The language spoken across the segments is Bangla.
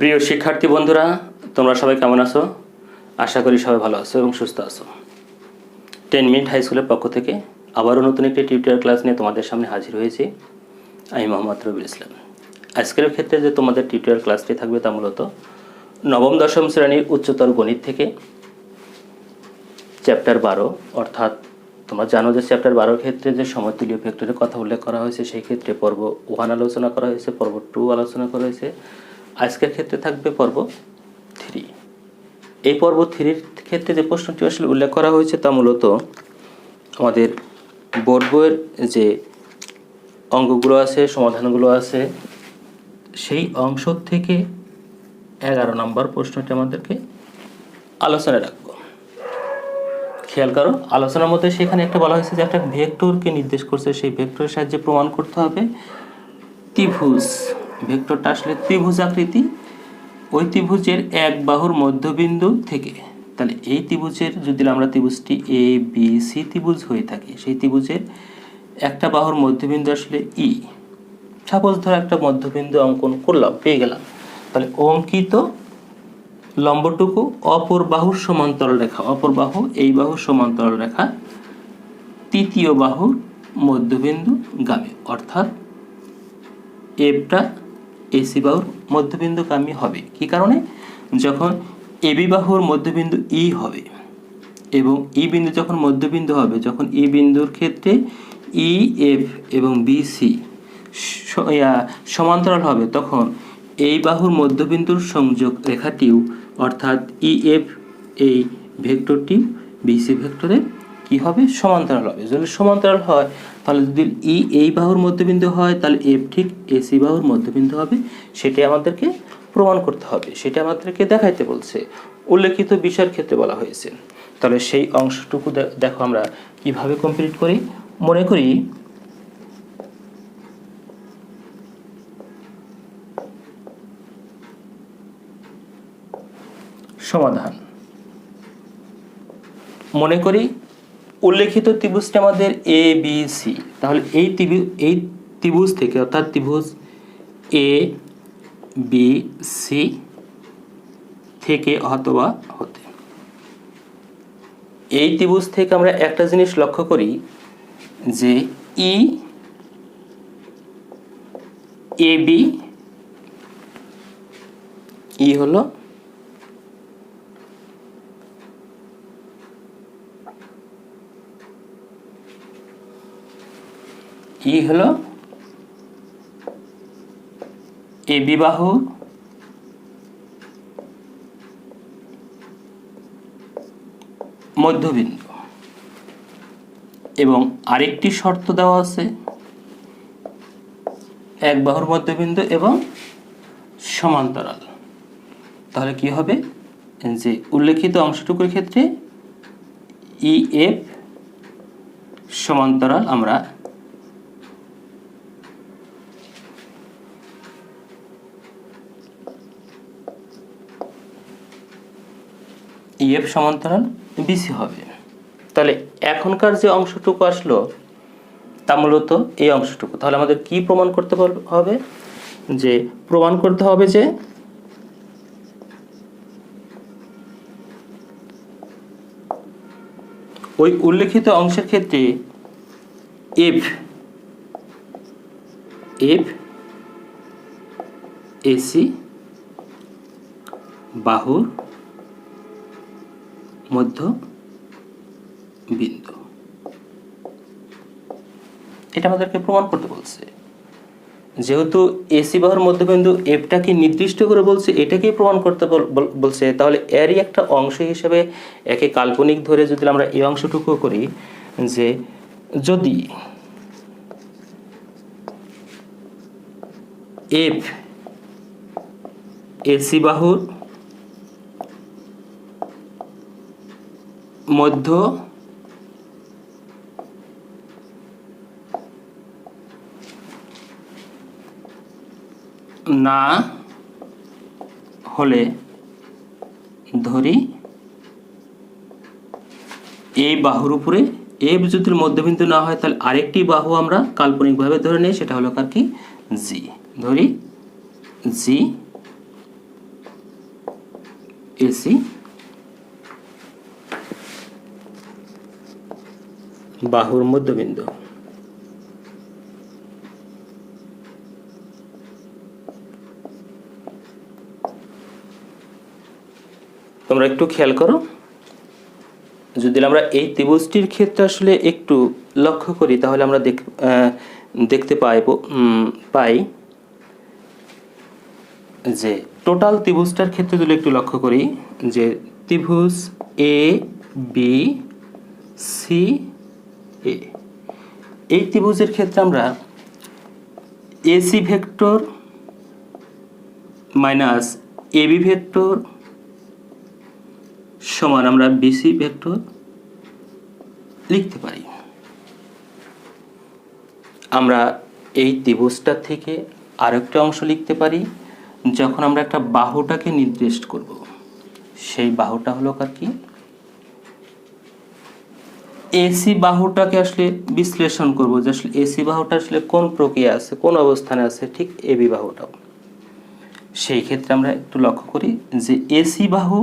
প্রিয় শিক্ষার্থী বন্ধুরা, তোমরা সবাই কেমন আছো? আশা করি সবাই ভালো আছো এবং সুস্থ আছো। 10 মিনিট হাই স্কুলের পক্ষ থেকে আবারও নতুন একটি টিউটোরিয়াল ক্লাস নিয়ে তোমাদের সামনে হাজির হয়েছি। আমি মোহাম্মদ রবিউল ইসলাম। আজকের ক্ষেত্রে যে তোমাদের টিউটোরিয়াল ক্লাসটি থাকবে তা মূলত নবম দশম শ্রেণীর উচ্চতর গণিত থেকে চ্যাপ্টার 12, অর্থাৎ তোমরা জানো যে চ্যাপ্টার 12 ক্ষেত্রে যে সমতুল্য ভেক্টরের কথা উল্লেখ করা হয়েছে সেই ক্ষেত্রে পর্ব 1 আলোচনা করা হয়েছে, পর্ব 2 আলোচনা করা হয়েছে। আজকের ক্ষেত্রে থাকবে পর্ব 3। এই পর্ব 3-র ক্ষেত্রে যে প্রশ্নটি আসলে উল্লেখ করা হয়েছে তা মূলত আমাদের বোর্ড বইয়ের যে অঙ্কগুলো আছে, সমাধানগুলো আছে, সেই অংশ থেকে 11 নম্বর প্রশ্নটি আমাদেরকে আলোচনায় রাখবো। খেয়াল করো, আলোচনার মধ্যে সেখানে একটা বলা হয়েছে যে একটা ভেক্টরকে নির্দেশ করছে, সেই ভেক্টরের সাহায্যে প্রমাণ করতে হবে ত্রিভুজ। ভেক্টরটা আসলে ত্রিভুজ আকৃতি, ওই ত্রিভুজের এক বাহুর মধ্যবিন্দু থেকে। তাহলে এই ত্রিভুজের যদি আমরা ত্রিভুজটি এ বি সি ত্রিভুজ হয়ে থাকে, সেই ত্রিভুজের একটা বাহুর মধ্যবিন্দু আসলে ই। সাপোজ ধরো একটা মধ্যবিন্দু অঙ্কন করলাম, পেয়ে গেলাম। তাহলে অঙ্কিত লম্বটুকু অপর বাহুর সমান্তরাল রেখা, অপর বাহু এই বাহুর সমান্তরাল রেখা তৃতীয় বাহুর মধ্যবিন্দু গামী, অর্থাৎ এফটা এসি বাহুর মধ্যবিন্দু গামী হবে। কি কারণে? যখন এবি বাহুর মধ্যবিন্দু ই হবে এবং ই বিন্দু যখন মধ্যবিন্দু হবে, যখন ই বিন্দুর ক্ষেত্রে ই এফ এবং বিসি সমান্তরাল হবে, তখন এই বাহুর মধ্যবিন্দুর সংযোগ রেখাটিও অর্থাৎ ই এফ এই ভেক্টরটি বিসি ভেক্টরের কি হবে? সমান্তরাল হবে। যদি সমান্তরাল হয় তাহলে যদি ই এই বাহুর মধ্যবিন্দু হয় তাহলে এফ ঠিক এসি বাহুর মধ্যবিন্দু হবে। সেটি আমাদেরকে প্রমাণ করতে হবে, সেটা আমাদেরকে দেখাইতে বলছে, উল্লেখিত বিষয়ের ক্ষেত্রে বলা হয়েছে। তাহলে সেই অংশটুকু দেখো আমরা কিভাবে কমপ্লিট করি। মনে করি সমাধান। মনে করি উল্লেখিত ত্রিভুজটি আমাদের এ বি সি। তাহলে এই ত্রিভুজ থেকে, অর্থাৎ ত্রিভুজ এ বি সি থেকে অথবা হতে, এই ত্রিভুজ থেকে আমরা একটা জিনিস লক্ষ্য করি যে ই এ বি, ই হলো এবি বাহু মধ্যবিন্দু এবং আরেকটি শর্ত দেওয়া আছে এক বাহুর মধ্যবিন্দু এবং সমান্তরাল। তাহলে কি হবে যে উল্লেখিত অংশটুকুর ক্ষেত্রে ই এফ সমান্তরাল আমরা ইএফ সমান্তরাল বিসি হবে। তাহলে এখনকার যে অংশটুকু আসলো তা মূলত এই অংশটুকু। তাহলে আমাদের কি প্রমাণ করতে হবে? যে প্রমাণ করতে হবে যে ওই উল্লেখিত অংশের ক্ষেত্রে এফ এসি বাহুর মধ্য বিন্দু, এটা আমাদেরকে প্রমাণ করতে বলছে। যেহেতু এসি বাহুর মধ্যবিন্দু এফটাকে নির্দিষ্ট করে বলছে, এটাকেই প্রমাণ করতে বলছে, তাহলে এরই একটা অংশ হিসেবে একে কাল্পনিক ধরে যদি আমরা এই অংশটুকু করি যে যদি এফ এসি বাহুর মধ্য না হলে ধরি এই বাহুর উপরে এফ যদি মধ্যবিন্দু না হয় তাহলে আরেকটি বাহু আমরা কাল্পনিকভাবে ধরে নিই, সেটা হলো কার কি? জি। ধরি জি এসি বাহুর মধ্যবিন্দু। তোমরা একটু খেয়াল করো, যদি আমরা এই ত্রিভুজটির ক্ষেত্রে আসলে একটু লক্ষ্য করি তাহলে আমরা দেখতে পাই যে টোটাল ত্রিভুজটার ক্ষেত্রে যদি একটু লক্ষ্য করি যে ত্রিভুজ এ বি সি এ, এই ত্রিভুজের ক্ষেত্রে আমরা AC vector minus AB vector সমান আমরা বিসি ভেক্টর লিখতে পারি। আমরা এই ত্রিভুজটা থেকে আরেকটা অংশ লিখতে পারি যখন আমরা একটা বাহুটাকে নির্দেশ করব, সেই বাহুটা হলো কার কি এসি বাহুটাকে আসলে বিশ্লেষণ করব যে আসলে এসি বাহুটা আসলে কোন প্রক্রিয়া আছে, কোন অবস্থানে আছে, ঠিক এবি বাহুটাও। সেই ক্ষেত্রে আমরা একটু লক্ষ্য করি যে এসি বাহু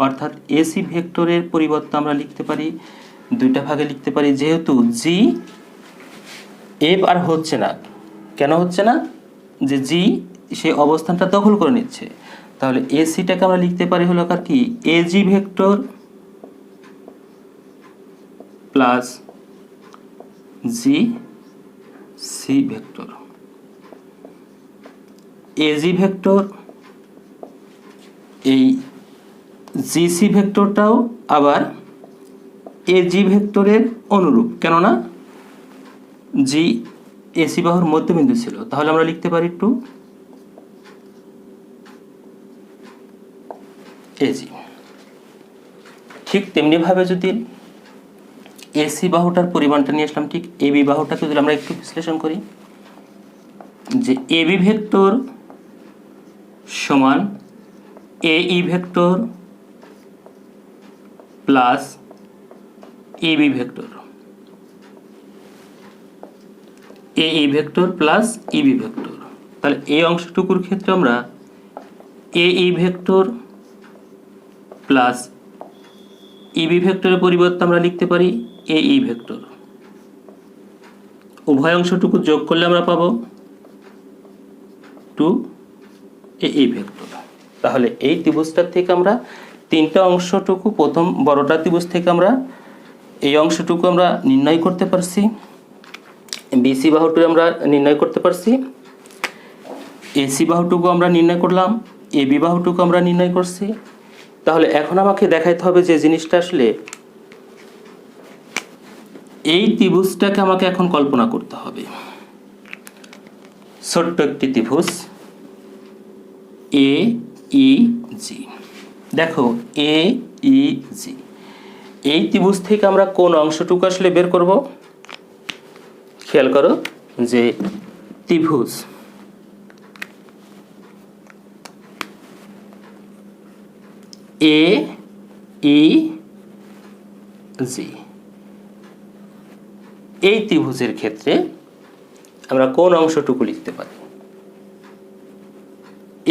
অর্থাৎ এসি ভেক্টরের পরিবর্তে আমরা লিখতে পারি দুইটা ভাগে লিখতে পারি, যেহেতু জি এফ আর হচ্ছে না। কেন হচ্ছে না? যে জি সেই অবস্থানটা দখল করে নিচ্ছে, তাহলে এসিটাকে আমরা লিখতে পারি হলো কার কি এজি ভেক্টর প্লাস জি সি ভেক্টর। এজি ভেক্টর এই জিসি ভেক্টরটাও আবার এজি ভেক্টরের অনুরূপ, কেননা জি এসি বাহুর মধ্যবিন্দু ছিল, তাহলে আমরা লিখতে পারি একটু এজি। ঠিক তেমনি ভাবে যদি এসি বাহুটার পরিমাণটা নিয়ে আসলাম, ঠিক এবি বাহুটাকে যদি আমরা একটু বিশ্লেষণ করি যে এবি ভেক্টর সমান এই ভেক্টর প্লাস এবি ভেক্টর, এই ভেক্টর প্লাস ইবি ভেক্টর। তাহলে এই অংশটুকুর ক্ষেত্রে আমরা এই ভেক্টর প্লাস ইবি ভেক্টরের পরিবর্তে আমরা লিখতে পারি এই ভেক্টর। উভয় অংশটুকু যোগ করলে আমরা পাবো 2 ভেক্টর। তাহলে এই ত্রিভুজটার থেকে আমরা তিনটা অংশটুকু, প্রথম বড়টা ত্রিভুজ থেকে আমরা এই অংশটুকু আমরা নির্ণয় করতে পারছি, বিসি বাহুটুকু আমরা নির্ণয় করতে পারছি, এসি বাহুটুকু আমরা নির্ণয় করলাম, এবি বাহুটুকু আমরা নির্ণয় করছি। তাহলে এখন আমাকে দেখাইতে হবে যে জিনিসটা আসলে এই ত্রিভুজটাকে আমাকে এখন কল্পনা করতে হবে। ছোট্ট একটি ত্রিভুজ এ ই জি। দেখো এ ই জি, এই ত্রিভুজ থেকে আমরা কোন অংশটুকু আসলে বের করব? খেয়াল করো যে ত্রিভুজ এ ই জি, এই ত্রিভুজের ক্ষেত্রে আমরা কোন অংশটুকু লিখতে পারি?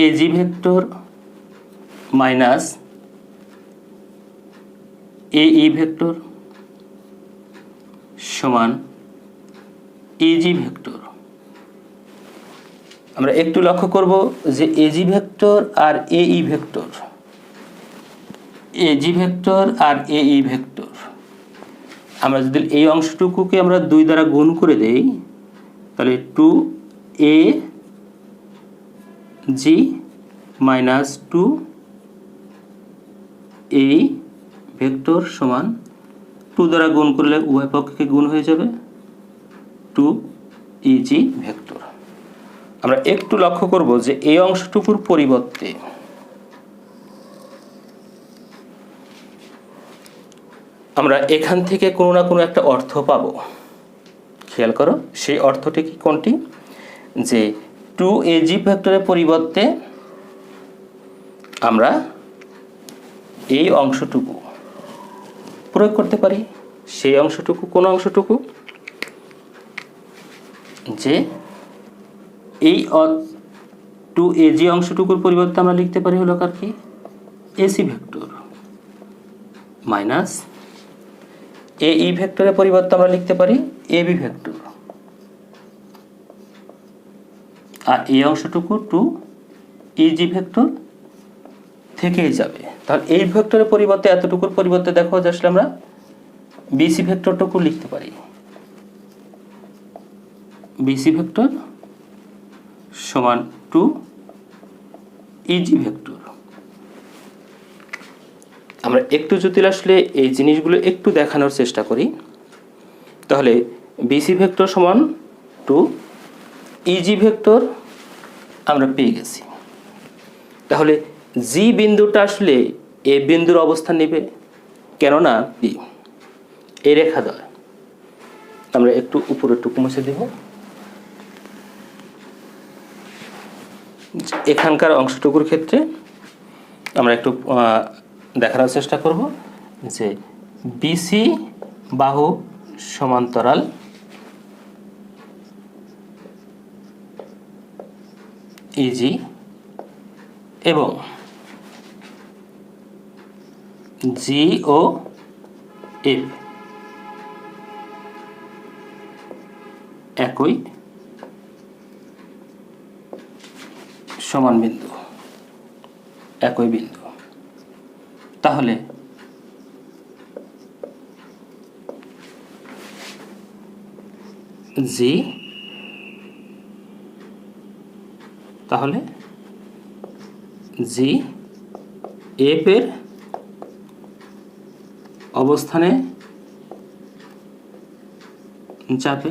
এজি ভেক্টর মাইনাস এই ভেক্টর সমান এজি ভেক্টর। আমরা একটু লক্ষ্য করব যে এজি ভেক্টর আর এই ভেক্টর, এজি ভেক্টর আর এই ভেক্টর, আমরা যদি এই অংশটুকুকে আমরা 2 দ্বারা গুণ করে দেই তাহলে 2a জি মাইনাস 2 এই ভেক্টর সমান 2 দ্বারা গুণ করলে উভয় পক্ষকে গুণ হয়ে যাবে 2 জি ভেক্টর। আমরা একটু লক্ষ্য করব যে এই অংশটুকুর পরিবর্তে আমরা এখান থেকে কোনো না কোনো একটা অর্থ পাবো। খেয়াল করো সেই অর্থটি কি কোনটি? যে 2ag ভেক্টরের পরিবর্তে আমরা এই অংশটুকু প্রয়োগ করতে পারি। সেই অংশটুকু কোন অংশটুকু? যে এই 2ag অংশটুকুর পরিবর্তে আমরা লিখতে পারি হলো কার কি এসি ভেক্টর মাইনাস এই ভেক্টরের পরিবর্তে আমরা লিখতে পারি এবি ভেক্টর, আর এই অংশটুকু টু ইজি ভেক্টর থেকেই যাবে। তাহলে এই ভেক্টরের পরিবর্তে এতটুকুর পরিবর্তে দেখো যে আসলে আমরা বিসি ভেক্টরটুকু লিখতে পারি। বিসি ভেক্টর সমান টু ইজি ভেক্টর। আমরা একটু যদি আসলে এই জিনিসগুলো একটু দেখানোর চেষ্টা করি, তাহলে বিসি ভেক্টর সমান টু ইজি ভেক্টর আমরা পেয়ে গেছি। তাহলে জি বিন্দুটা আসলে এ বিন্দুর অবস্থান নেবে, কেননা বি এই রেখা দ্বয়। আমরা একটু উপরেরটুকু মুছে দেব। এখানকার অংশটুকুর ক্ষেত্রে আমরা একটু দেখানোর চেষ্টা করব যে বিসি বাহু সমান্তরাল ইজি এবং জি ও এফ একই সমান বিন্দু, একই বিন্দু। তাহলে জি তাহলে জি এফ এর অবস্থানে যাবে।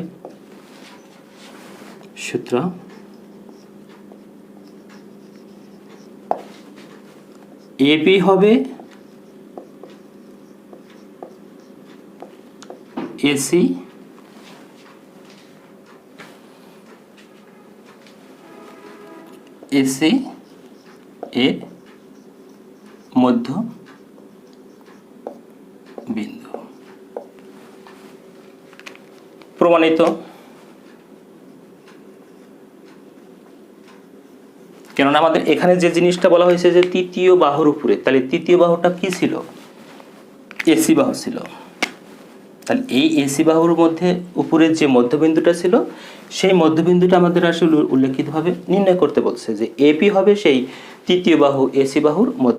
সূত্র এবি হবে এসি এসি এর মধ্য বিন্দু। প্রমাণিত। কেননা আমাদের এখানে যে জিনিসটা বলা হয়েছে যে তৃতীয় বাহুর উপরে, তাহলে তৃতীয় বাহুটা কি ছিল? এসি বাহু ছিল। তাহলে এই এসি বাহুর মধ্যে উপরের যে মধ্যবিন্দুটা ছিল, সেই মধ্যবিন্দুটা আমাদের আসলে উল্লেখিতভাবে নির্ণয় করতে বলছে যে এপি হবে সেই তৃতীয় বাহু এসি বাহুর মধ্য।